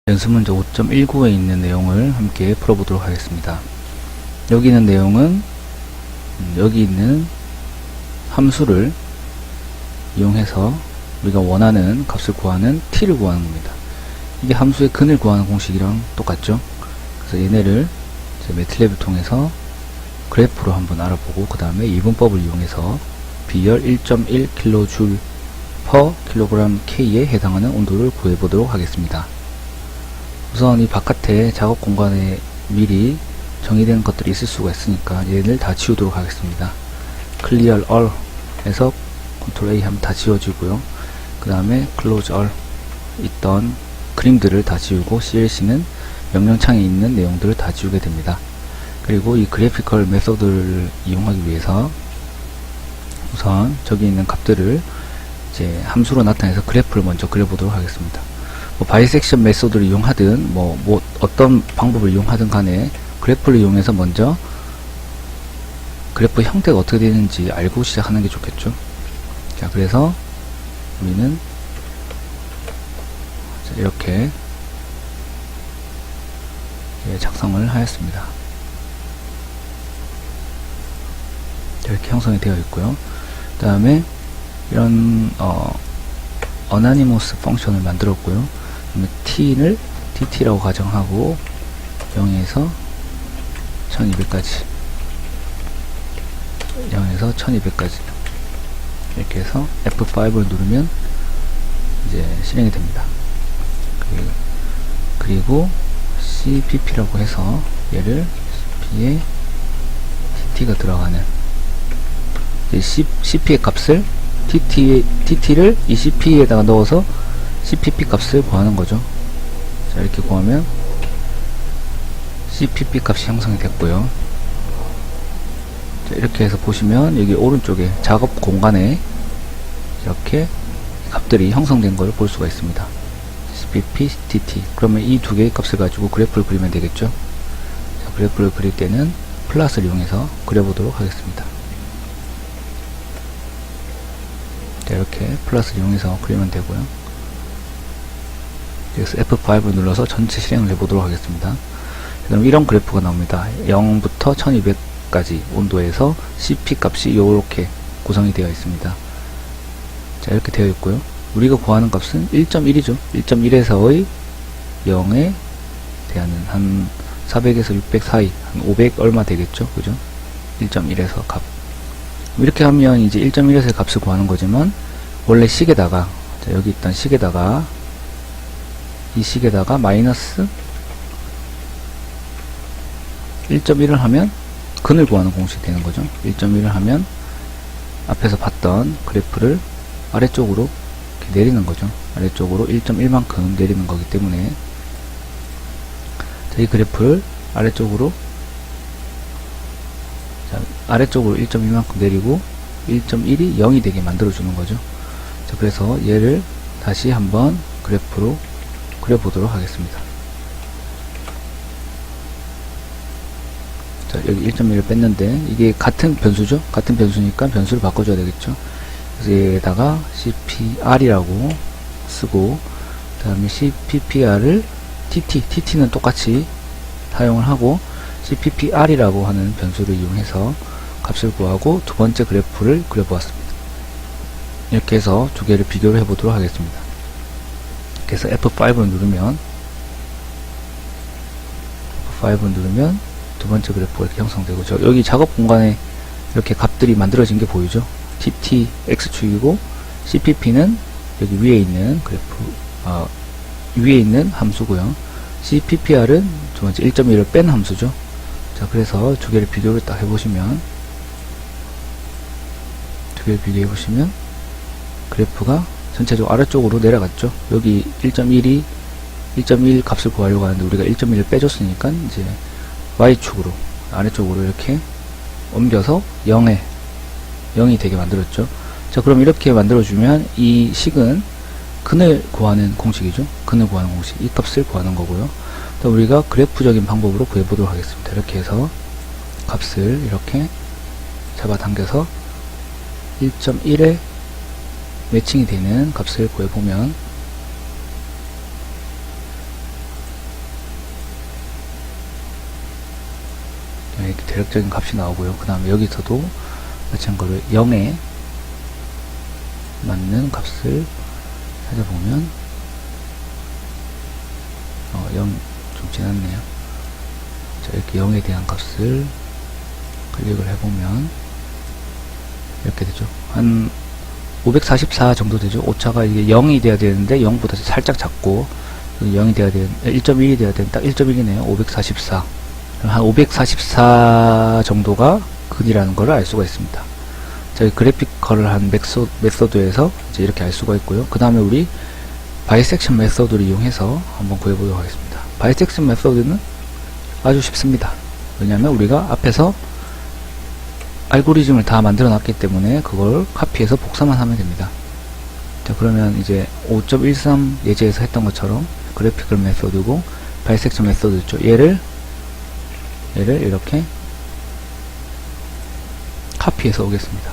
연습 문제 5.19에 있는 내용을 함께 풀어보도록 하겠습니다. 여기 있는 내용은 여기 있는 함수를 이용해서 우리가 원하는 값을 구하는 t를 구하는 겁니다. 이게 함수의 근을 구하는 공식이랑 똑같죠. 그래서 얘네를 매트랩을 통해서 그래프로 한번 알아보고 그 다음에 이분법을 이용해서 비열 1.1kJ per kg K에 해당하는 온도를 구해보도록 하겠습니다. 우선 이 바깥에 작업 공간에 미리 정의된 것들이 있을 수가 있으니까 얘를 다 지우도록 하겠습니다. clear all 에서 Ctrl A 하면 다 지워지고요. 그 다음에 close all 있던 그림들을 다 지우고 CLC는 명령창에 있는 내용들을 다 지우게 됩니다. 그리고 이 그래피컬 메소드를 이용하기 위해서 우선 저기 있는 값들을 이제 함수로 나타내서 그래프를 먼저 그려보도록 하겠습니다. 바이섹션 메소드를 이용하든 어떤 방법을 이용하든 간에 그래프를 이용해서 먼저 그래프 형태가 어떻게 되는지 알고 시작하는 게 좋겠죠. 자, 그래서 우리는 이렇게 작성을 하였습니다. 이렇게 형성이 되어 있고요. 그 다음에 이런 어나니머스 펑션을 만들었고요. t를 tt라고 가정하고 0에서 1200까지 0에서 1200까지 이렇게 해서 F5를 누르면 이제 실행이 됩니다. 그리고 cpp라고 해서 얘를 cp에 tt가 들어가는 cp의 값을 tt를 이 cp에다가 넣어서 cpp 값을 구하는 거죠. 자, 이렇게 구하면 cpp 값이 형성이 됐고요. 자, 이렇게 해서 보시면 여기 오른쪽에 작업 공간에 이렇게 값들이 형성된 걸 볼 수가 있습니다. cpp, tt. 그러면 이 두 개의 값을 가지고 그래프를 그리면 되겠죠. 자, 그래프를 그릴 때는 플랫을 이용해서 그려보도록 하겠습니다. 자, 이렇게 플랫을 이용해서 그리면 되고요. 여기서 F5를 눌러서 전체 실행을 해보도록 하겠습니다. 그럼 이런 그래프가 나옵니다. 0부터 1200까지 온도에서 CP 값이 이렇게 구성이 되어 있습니다. 자, 이렇게 되어 있고요. 우리가 구하는 값은 1.1이죠. 1.1에서의 0에 대한 한 400에서 600 사이, 한 500 얼마 되겠죠. 그죠? 1.1에서 값. 이렇게 하면 이제 1.1에서의 값을 구하는 거지만, 원래 식에다가, 자, 여기 있던 식에다가, 이 식에다가 마이너스 1.1을 하면 근을 구하는 공식이 되는 거죠. 1.1을 하면 앞에서 봤던 그래프를 아래쪽으로 이렇게 내리는 거죠. 아래쪽으로 1.1만큼 내리는 거기 때문에 자, 이 그래프를 아래쪽으로 1.1만큼 내리고 1.1이 0이 되게 만들어주는 거죠. 자, 그래서 얘를 다시 한번 그래프로 그려보도록 하겠습니다. 자, 여기 1.1을 뺐는데 이게 같은 변수죠. 같은 변수니까 변수를 바꿔줘야 되겠죠. 그래서 얘에다가 cpr이라고 쓰고 그 다음에 cppr을 tt는 똑같이 사용을 하고 cppr이라고 하는 변수를 이용해서 값을 구하고 두 번째 그래프를 그려보았습니다. 이렇게 해서 두 개를 비교를 해보도록 하겠습니다. 그래서 F5를 누르면 두 번째 그래프가 이렇게 형성되고 여기 작업 공간에 이렇게 값들이 만들어진 게 보이죠. TT X축이고 CPP는 여기 위에 있는 그래프 위에 있는 함수고요. CPPR은 두 번째 1.1을 뺀 함수죠. 자, 그래서 두 개를 비교를 딱 해보시면 그래프가 전체적으로 아래쪽으로 내려갔죠. 여기 1.1 값을 구하려고 하는데 우리가 1.1을 빼줬으니까 이제 Y축으로 아래쪽으로 이렇게 옮겨서 0이 되게 만들었죠. 자, 그럼 이렇게 만들어주면 이 식은 근을 구하는 공식이죠. 근을 구하는 공식. 이 값을 구하는 거고요. 또 우리가 그래프적인 방법으로 구해보도록 하겠습니다. 이렇게 해서 값을 이렇게 잡아당겨서 1.1에 매칭이 되는 값을 구해보면 이렇게 대략적인 값이 나오고요. 그 다음에 여기서도 마찬가지로 0에 맞는 값을 찾아보면 0 좀 지났네요. 자, 이렇게 0에 대한 값을 클릭을 해보면 이렇게 되죠. 한 544 정도 되죠. 오차가 이게 0이 돼야 되는데 0보다 살짝 작고 0이 돼야 되는 1.1이 돼야 되는 딱 1.1이네요. 544. 한 544 정도가 근이라는 걸 알 수가 있습니다. 저희 그래피컬을 한 메소드에서 이제 이렇게 알 수가 있고요. 그 다음에 우리 바이섹션 메소드를 이용해서 한번 구해보도록 하겠습니다. 바이섹션 메소드는 아주 쉽습니다. 왜냐하면 우리가 앞에서 알고리즘을 다 만들어 놨기 때문에 그걸 카피해서 복사만 하면 됩니다. 자, 그러면 이제 5.13 예제에서 했던 것처럼 그래피컬 메소드고 바이섹션 메소드 있죠. 얘를 이렇게 카피해서 오겠습니다.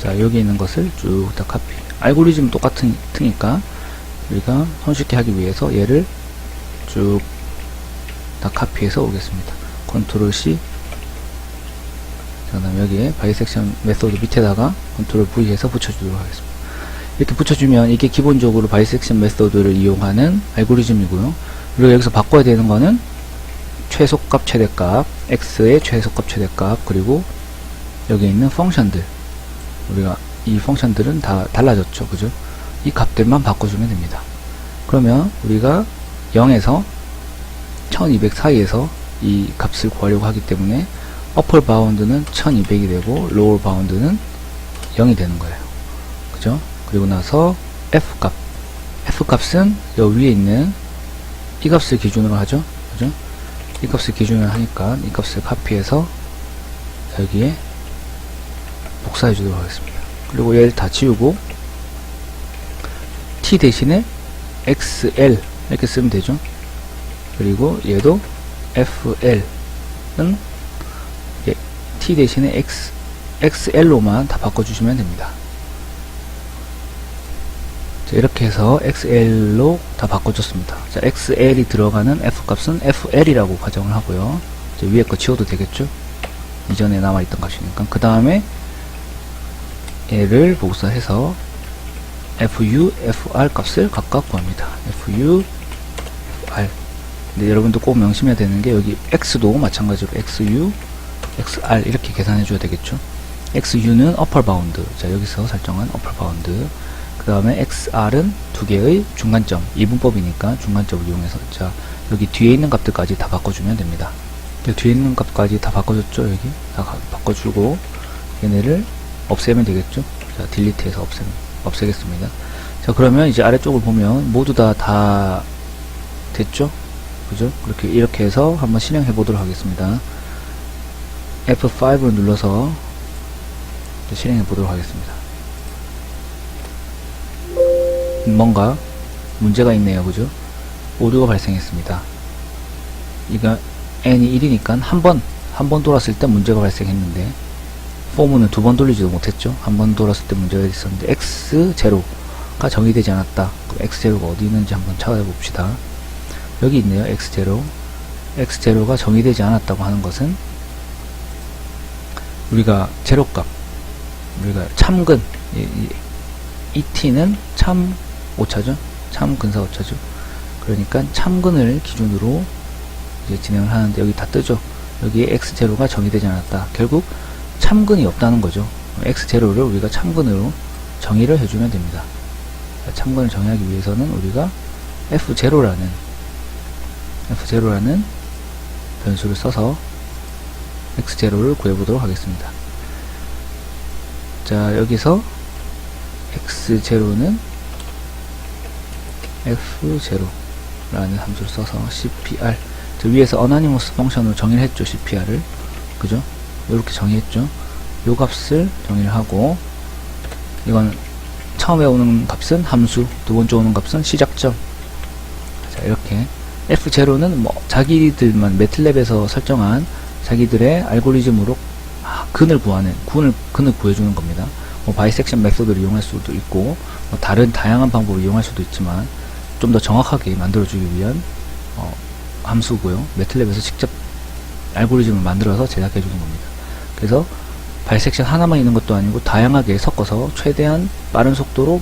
자, 여기 있는 것을 쭉 다 카피. 알고리즘 똑같으니까 우리가 손쉽게 하기 위해서 얘를 쭉 다 카피해서 오겠습니다. 컨트롤 C. 그 다음에 여기에 바이섹션 메소드 밑에다가 컨트롤 V 해서 붙여주도록 하겠습니다. 이렇게 붙여주면 이게 기본적으로 바이섹션 메소드를 이용하는 알고리즘이고요. 그리고 여기서 바꿔야 되는 거는 최소값 최대값, x의 최소값 최대값, 그리고 여기 있는 펑션들, 우리가 이 펑션들은 다 달라졌죠. 그죠? 이 값들만 바꿔주면 됩니다. 그러면 우리가 0에서 1200 사이에서 이 값을 구하려고 하기 때문에 어플 바운드는 1200이 되고 로우 바운드는 0이 되는 거예요. 그죠? 그리고 나서 F값은 여기 위에 있는 이 값을 기준으로 하죠. 그죠? 이 값을 기준으로 하니까 이 값을 카피해서 여기에 복사해 주도록 하겠습니다. 그리고 얘를 다 지우고 T 대신에 XL 이렇게 쓰면 되죠. 그리고 얘도 FL은 T 대신에 XL로만 다 바꿔주시면 됩니다. 자, 이렇게 해서 XL로 다 바꿔줬습니다. 자, XL이 들어가는 F값은 FL이라고 가정을 하고요. 자, 위에 거 지워도 되겠죠? 이전에 남아있던 값이니까. 그 다음에 얘를 복사해서 FU, FR 값을 각각 구합니다. FU, FR. 근데 여러분도 꼭 명심해야 되는 게 여기 X도 마찬가지로 XU, XR 이렇게 계산해 줘야 되겠죠. XU는 upper bound. 자, 여기서 설정한 upper bound. 그 다음에 XR은 두 개의 중간점. 이분법이니까 중간점을 이용해서. 자, 여기 뒤에 있는 값들까지 다 바꿔주면 됩니다. 뒤에 있는 값까지 다 바꿔줬죠. 여기 다 바꿔주고 얘네를 없애면 되겠죠. 자, 딜리트해서 없애겠습니다. 자, 그러면 이제 아래쪽을 보면 모두 다 됐죠. 그죠? 이렇게 해서 한번 실행해 보도록 하겠습니다. F5를 눌러서 실행해 보도록 하겠습니다. 뭔가 문제가 있네요. 그죠? 오류가 발생했습니다. 이거 n이 1이니까 한 번 돌았을 때 문제가 발생했는데 폼은 두 번 돌리지도 못했죠. 한 번 돌았을 때 문제가 있었는데 x0가 정의되지 않았다. 그럼 x0가 어디 있는지 한번 찾아봅시다. 여기 있네요. x0가 정의되지 않았다고 하는 것은 우리가 제로값, 우리가 참근, 이 t는 참 오차죠. 참 근사 오차죠. 그러니까 참근을 기준으로 이제 진행을 하는데 여기 다 뜨죠. 여기에 x0가 정의되지 않았다. 결국 참근이 없다는 거죠. x0를 우리가 참근으로 정의를 해주면 됩니다. 참근을 정의하기 위해서는 우리가 f0라는 변수를 써서 x0를 구해보도록 하겠습니다. 자, 여기서 x0는 f0라는 함수를 써서 cpr, 저 위에서 어나니머스 펑션으로 정의를 했죠. cpr을. 그죠? 이렇게 정의했죠. 요 값을 정의를 하고, 이건 처음에 오는 값은 함수, 두 번째 오는 값은 시작점. 자, 이렇게 F0는 뭐 자기들만 매틀랩에서 설정한 자기들의 알고리즘으로 근을 구해주는 겁니다. 뭐 바이섹션 메소드를 이용할 수도 있고 뭐 다른 다양한 방법을 이용할 수도 있지만 좀 더 정확하게 만들어주기 위한 함수고요. 매틀랩에서 직접 알고리즘을 만들어서 제작해 주는 겁니다. 그래서 바이섹션 하나만 있는 것도 아니고 다양하게 섞어서 최대한 빠른 속도로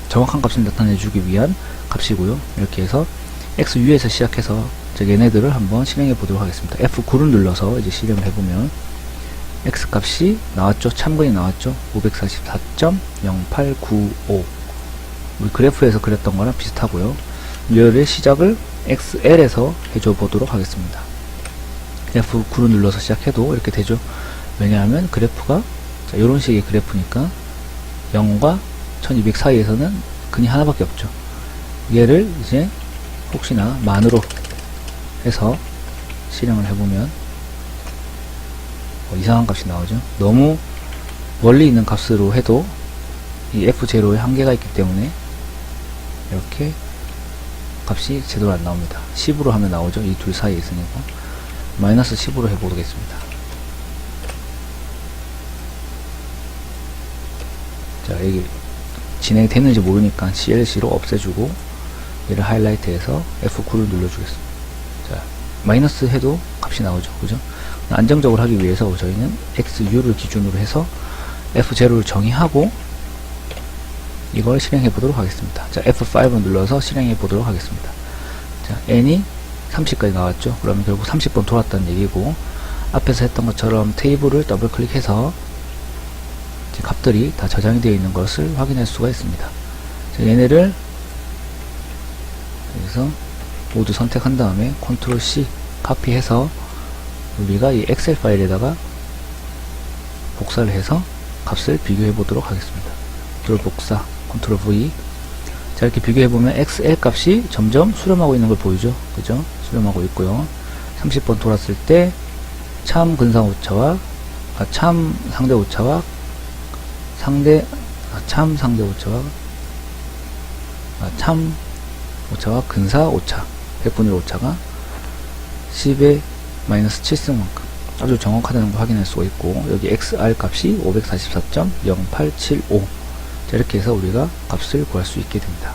정확한 값을 나타내 주기 위한 값이고요. 이렇게 해서 XU에서 시작해서 얘네들을 한번 실행해 보도록 하겠습니다. F9를 눌러서 이제 실행을 해보면 X 값이 나왔죠. 참근이 나왔죠. 544.0895 우리 그래프에서 그렸던 거랑 비슷하고요. 얘를 시작을 XL에서 해줘 보도록 하겠습니다. F9를 눌러서 시작해도 이렇게 되죠. 왜냐하면 그래프가 이런 식의 그래프니까 0과 1200 사이에서는 근이 하나밖에 없죠. 얘를 이제 혹시나 만으로 해서 실행을 해보면 이상한 값이 나오죠. 너무 멀리 있는 값으로 해도 이 F0에 한계가 있기 때문에 이렇게 값이 제대로 안 나옵니다. 10으로 하면 나오죠. 이 둘 사이에 있으니까 마이너스 10으로 해보겠습니다. 자, 여기 진행이 됐는지 모르니까 CLC로 없애주고 얘를 하이라이트해서 F9를 눌러주겠습니다. 자, 마이너스 해도 값이 나오죠. 그죠? 안정적으로 하기 위해서 저희는 XU를 기준으로 해서 F0를 정의하고 이걸 실행해 보도록 하겠습니다. 자, F5를 눌러서 실행해 보도록 하겠습니다. 자, N이 30까지 나왔죠. 그러면 결국 30번 돌았다는 얘기고, 앞에서 했던 것처럼 테이블을 더블 클릭해서 값들이 다 저장이 되어 있는 것을 확인할 수가 있습니다. 자, 얘네를 여기서 모두 선택한 다음에 컨트롤 C 카피해서 우리가 이 엑셀 파일에다가 복사를 해서 값을 비교해 보도록 하겠습니다. 컨트롤 복사, 컨트롤 V. 자, 이렇게 비교해 보면 XL 값이 점점 수렴하고 있는 걸 보이죠. 그죠? 수렴하고 있고요. 30번 돌았을 때 참 근상 오차와 참 상대 오차와 참 오차와 근사 오차 100분의 1 오차가 10의 마이너스 7승만큼 아주 정확하다는 걸 확인할 수가 있고, 여기 XR 값이 544.0875. 자, 이렇게 해서 우리가 값을 구할 수 있게 됩니다.